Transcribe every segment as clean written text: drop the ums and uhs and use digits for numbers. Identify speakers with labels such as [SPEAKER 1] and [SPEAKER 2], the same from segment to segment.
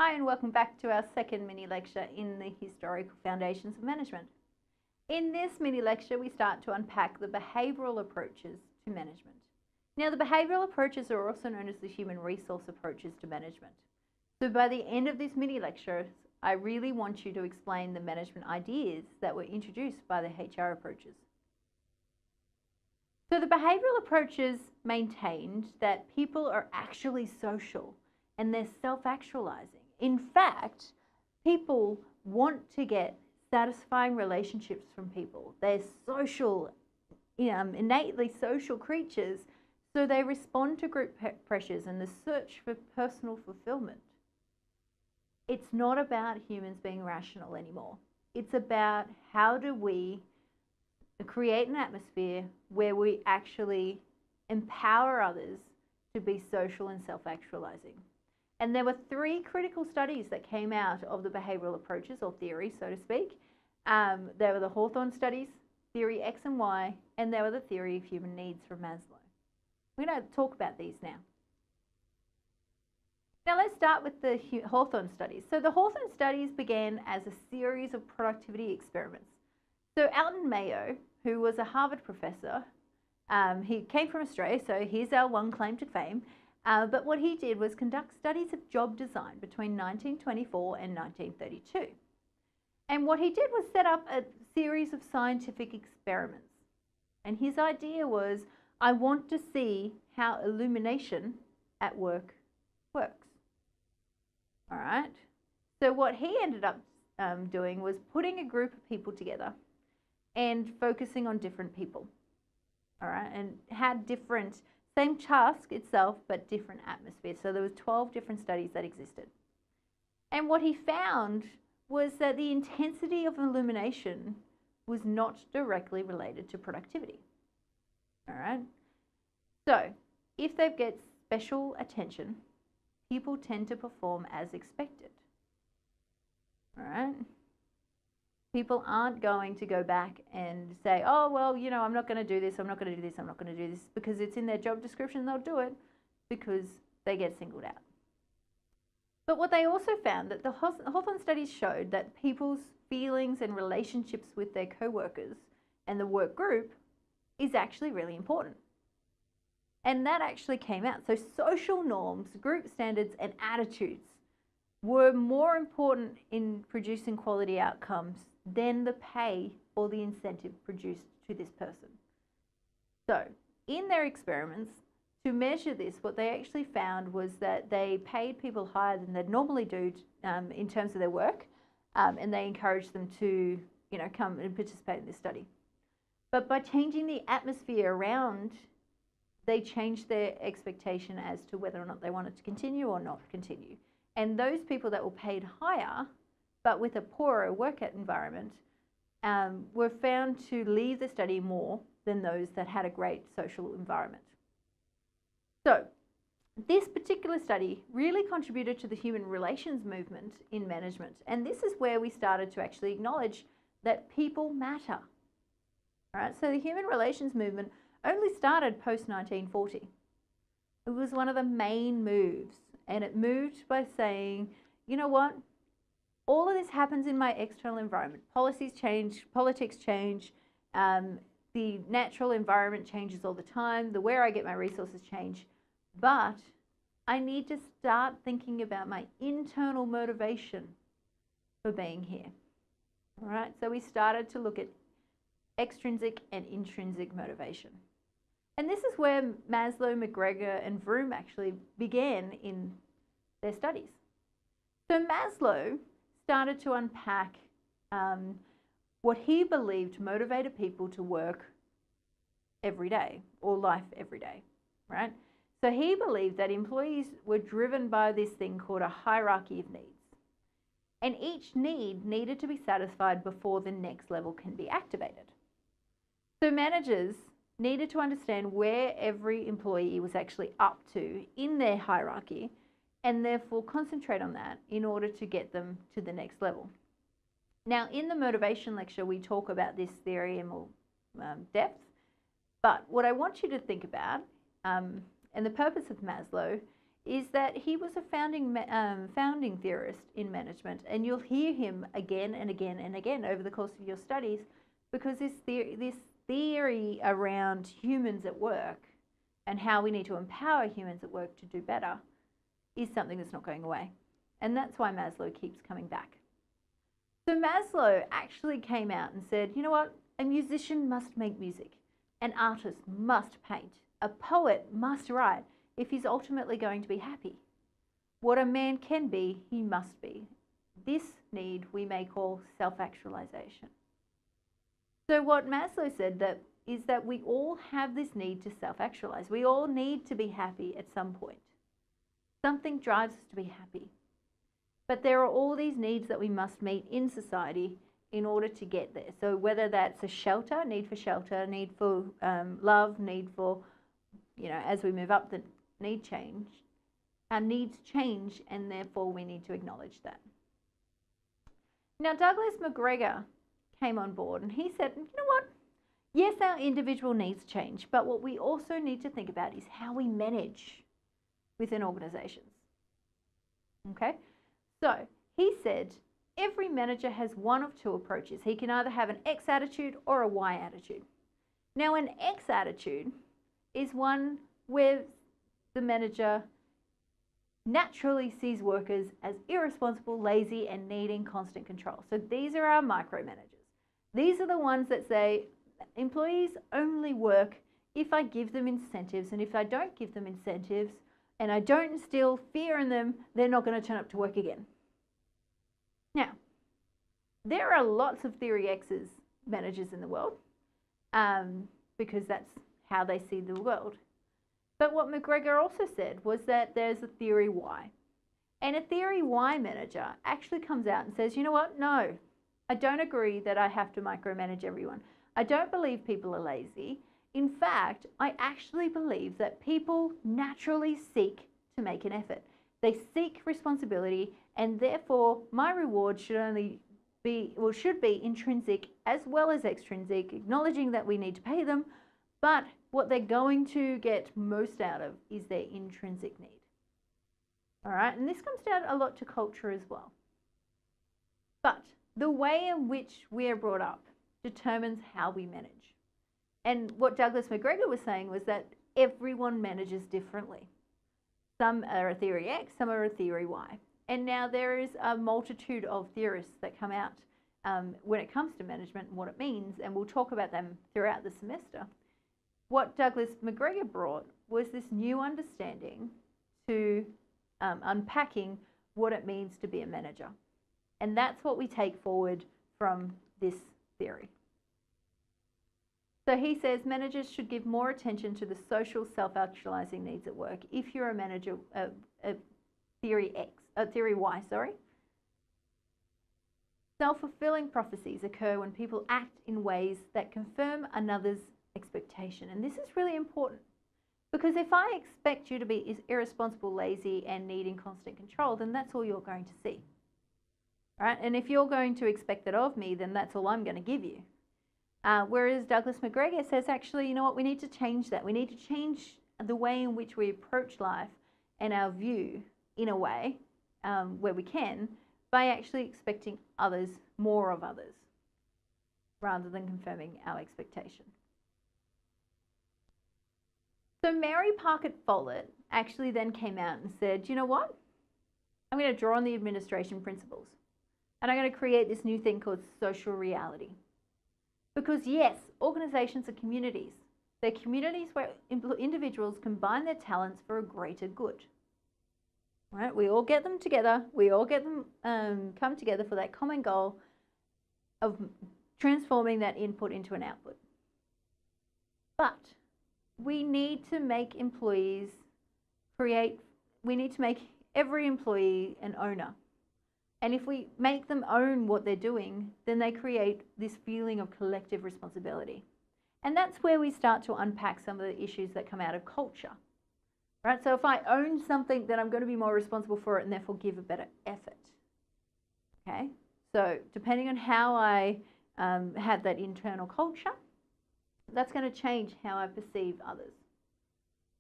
[SPEAKER 1] Hi and welcome back to our second mini lecture in the Historical Foundations of Management. In this mini lecture, we start to unpack the behavioural approaches to management. Now, the behavioural approaches are also known as the human resource approaches to management. So by the end of this mini lecture, I really want you to explain the management ideas that were introduced by the HR approaches. So the behavioural approaches maintained that people are actually social and they're self-actualizing. In fact, people want to get satisfying relationships from people. They're social, innately social creatures, so they respond to group pressures and the search for personal fulfillment. It's not about humans being rational anymore. It's about how do we create an atmosphere where we actually empower others to be social and self-actualizing. And there were three critical studies that came out of the behavioural approaches, or theory, so to speak. There were the Hawthorne studies, theory X and Y, and there were the theory of human needs from Maslow. We're going to talk about these now. Now let's start with the Hawthorne studies. So the Hawthorne studies began as a series of productivity experiments. So Alton Mayo, who was a Harvard professor, he came from Australia, so here's our one claim to fame. But what he did was conduct studies of job design between 1924 and 1932. And what he did was set up a series of scientific experiments. And his idea was, I want to see how illumination at work works. All right. So what he ended up doing was putting a group of people together and focusing on different people. All right. And had different, same task itself, but different atmospheres. So there was 12 different studies that existed. And what he found was that the intensity of illumination was not directly related to productivity. All right. So if they get special attention, people tend to perform as expected. All right. People aren't going to go back and say, oh, well, I'm not going to do this, I'm not going to do this, I'm not going to do this, because it's in their job description. They'll do it because they get singled out. But what they also found, that the Hawthorne studies showed that people's feelings and relationships with their co-workers and the work group is actually really important. And that actually came out. So social norms, group standards, and attitudes were more important in producing quality outcomes than the pay or the incentive produced to this person. So in their experiments, to measure this, what they actually found was that they paid people higher than they'd normally do in terms of their work, and they encouraged them to come and participate in this study. But by changing the atmosphere around, they changed their expectation as to whether or not they wanted to continue or not continue. And those people that were paid higher, but with a poorer work environment, were found to leave the study more than those that had a great social environment. So this particular study really contributed to the human relations movement in management. And this is where we started to actually acknowledge that people matter. All right, so the human relations movement only started post-1940. It was one of the main moves. And it moved by saying, you know what? All of this happens in my external environment. Policies change, politics change, the natural environment changes all the time, the where I get my resources change. But I need to start thinking about my internal motivation for being here. All right, so we started to look at extrinsic and intrinsic motivation. And this is where Maslow, McGregor, and Vroom actually began in their studies. So Maslow started to unpack what he believed motivated people to work every day, or life every day, right? So he believed that employees were driven by this thing called a hierarchy of needs. And each need needed to be satisfied before the next level can be activated. So managers needed to understand where every employee was actually up to in their hierarchy, and therefore concentrate on that in order to get them to the next level. Now, in the motivation lecture, we talk about this theory in more depth, but what I want you to think about, and the purpose of Maslow, is that he was a founding theorist in management, and you'll hear him again and again and again over the course of your studies, because this theory around humans at work and how we need to empower humans at work to do better is something that's not going away. And that's why Maslow keeps coming back. So Maslow actually came out and said, you know what? A musician must make music. An artist must paint. A poet must write if he's ultimately going to be happy. What a man can be, he must be. This need we may call self-actualization. So what Maslow said is that we all have this need to self-actualize. We all need to be happy at some point. Something drives us to be happy. But there are all these needs that we must meet in society in order to get there. So whether that's a shelter, need for love, need for, as we move up the need change, our needs change, and therefore we need to acknowledge that. Now, Douglas McGregor came on board and he said, you know what? Yes, our individual needs change, but what we also need to think about is how we manage within organizations. Okay? So he said every manager has one of two approaches. He can either have an X attitude or a Y attitude. Now, an X attitude is one where the manager naturally sees workers as irresponsible, lazy, and needing constant control. So these are our micromanagers. These are the ones that say employees only work if I give them incentives, and if I don't give them incentives and I don't instill fear in them, they're not going to turn up to work again. Now, there are lots of Theory X's managers in the world because that's how they see the world. But what McGregor also said was that there's a Theory Y. And a Theory Y manager actually comes out and says, you know what? No, I don't agree that I have to micromanage everyone. I don't believe people are lazy. In fact, I actually believe that people naturally seek to make an effort. They seek responsibility, and therefore my reward should be intrinsic as well as extrinsic, acknowledging that we need to pay them, but what they're going to get most out of is their intrinsic need. All right, and this comes down a lot to culture as well. But the way in which we are brought up determines how we manage. And what Douglas McGregor was saying was that everyone manages differently. Some are a Theory X, some are a Theory Y. And now there is a multitude of theorists that come out when it comes to management and what it means, and we'll talk about them throughout the semester. What Douglas McGregor brought was this new understanding to unpacking what it means to be a manager. And that's what we take forward from this theory. So he says managers should give more attention to the social self-actualizing needs at work. If you're a manager, Theory Y, Self-fulfilling prophecies occur when people act in ways that confirm another's expectation. And this is really important, because if I expect you to be irresponsible, lazy, and needing constant control, then that's all you're going to see. Right? And if you're going to expect that of me, then that's all I'm going to give you. Whereas Douglas McGregor says, actually, you know what, we need to change that. We need to change the way in which we approach life and our view in a way where we can, by actually expecting others, more of others, rather than confirming our expectation. So Mary Parker Follett actually then came out and said, you know what, I'm going to draw on the administration principles, and I'm going to create this new thing called social reality. Because yes, organizations are communities. They're communities where individuals combine their talents for a greater good. Right? We all get them together. We all get them come together for that common goal of transforming that input into an output. But we need to make employees we need to make every employee an owner. And if we make them own what they're doing, then they create this feeling of collective responsibility. And that's where we start to unpack some of the issues that come out of culture. Right? So if I own something, then I'm going to be more responsible for it and therefore give a better effort. Okay? So depending on how I have that internal culture, that's going to change how I perceive others.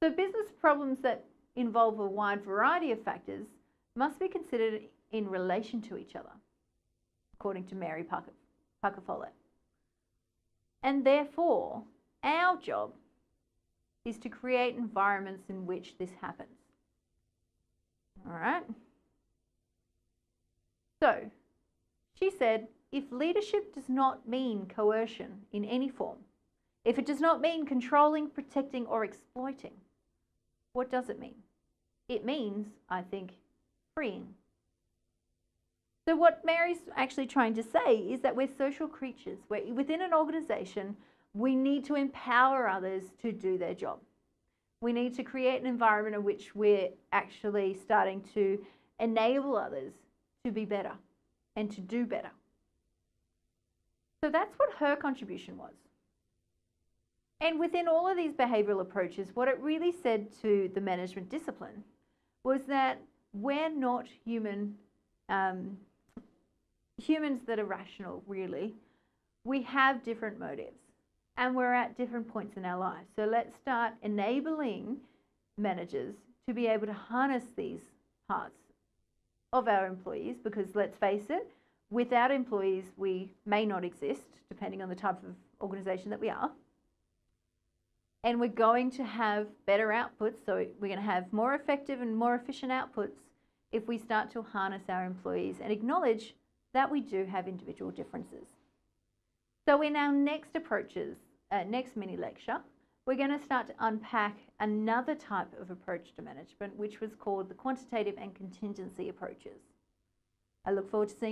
[SPEAKER 1] So business problems that involve a wide variety of factors must be considered in relation to each other, according to Mary Parker Follett. And therefore, our job is to create environments in which this happens. All right? So, she said, if leadership does not mean coercion in any form, if it does not mean controlling, protecting, or exploiting, what does it mean? It means, I think, freeing. So what Mary's actually trying to say is that we're social creatures. Within an organization, we need to empower others to do their job. We need to create an environment in which we're actually starting to enable others to be better and to do better. So that's what her contribution was. And within all of these behavioural approaches, what it really said to the management discipline was that we're not humans that are rational, really. We have different motives and we're at different points in our lives. So let's start enabling managers to be able to harness these parts of our employees, because let's face it, without employees, we may not exist, depending on the type of organisation that we are. And we're going to have better outputs, so we're going to have more effective and more efficient outputs if we start to harness our employees and acknowledge that we do have individual differences. So in our next next mini lecture, we're going to start to unpack another type of approach to management, which was called the quantitative and contingency approaches. I look forward to seeing